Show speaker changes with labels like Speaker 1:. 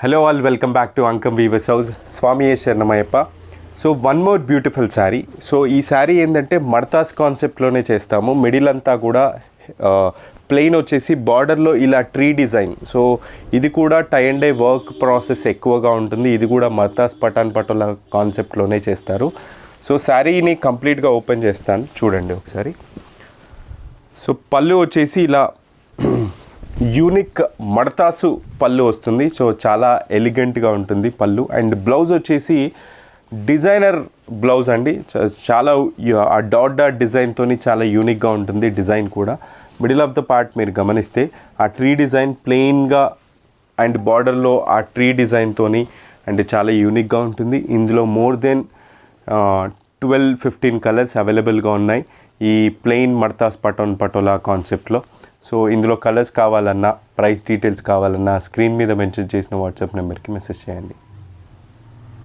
Speaker 1: Hello all, welcome back to Ankam Weavers House. Swami Sharanamappa. So one more beautiful saree. So ఈ saree ఏంటంటే మడతాస్ కాన్సెప్ట్లోనే చేస్తాము. Middle అంతా కూడా plain వచ్చేసి బార్డర్లో ఇలా ట్రీ డిజైన్. సో ఇది కూడా tie and dye work process ఎక్కువగా ఉంటుంది. ఇది కూడా మడతాస్ పటాన్ పటోలా కాన్సెప్ట్లోనే చేస్తారు. సో శారీని కంప్లీట్గా ఓపెన్ చేస్తాను, చూడండి ఒకసారి. సో పళ్ళు వచ్చేసి ఇలా యూనిక్ మడతాసు పళ్ళు వస్తుంది. సో చాలా ఎలిగెంట్గా ఉంటుంది పళ్ళు. అండ్ బ్లౌజ్ వచ్చేసి డిజైనర్ బ్లౌజ్ అండి. చాలా ఆ డాట్ డిజైన్తో చాలా యూనిక్గా ఉంటుంది డిజైన్ కూడా. మిడిల్ ఆఫ్ ద పార్ట్ మీరు గమనిస్తే ఆ ట్రీ డిజైన్ ప్లెయిన్గా అండ్ బార్డర్లో ఆ ట్రీ డిజైన్తో అండ్ చాలా యూనిక్గా ఉంటుంది. ఇందులో మోర్ దెన్ 12-15 కలర్స్ అవైలబుల్గా ఉన్నాయి ఈ ప్లెయిన్ మడతాస్ పటాన్ పటోలా కాన్సెప్ట్లో. సో ఇందులో కలర్స్ కావాలన్నా, ప్రైస్ డీటెయిల్స్ కావాలన్నా స్క్రీన్ మీద మెన్షన్ చేసిన వాట్సాప్ నెంబర్కి మెసేజ్ చేయండి.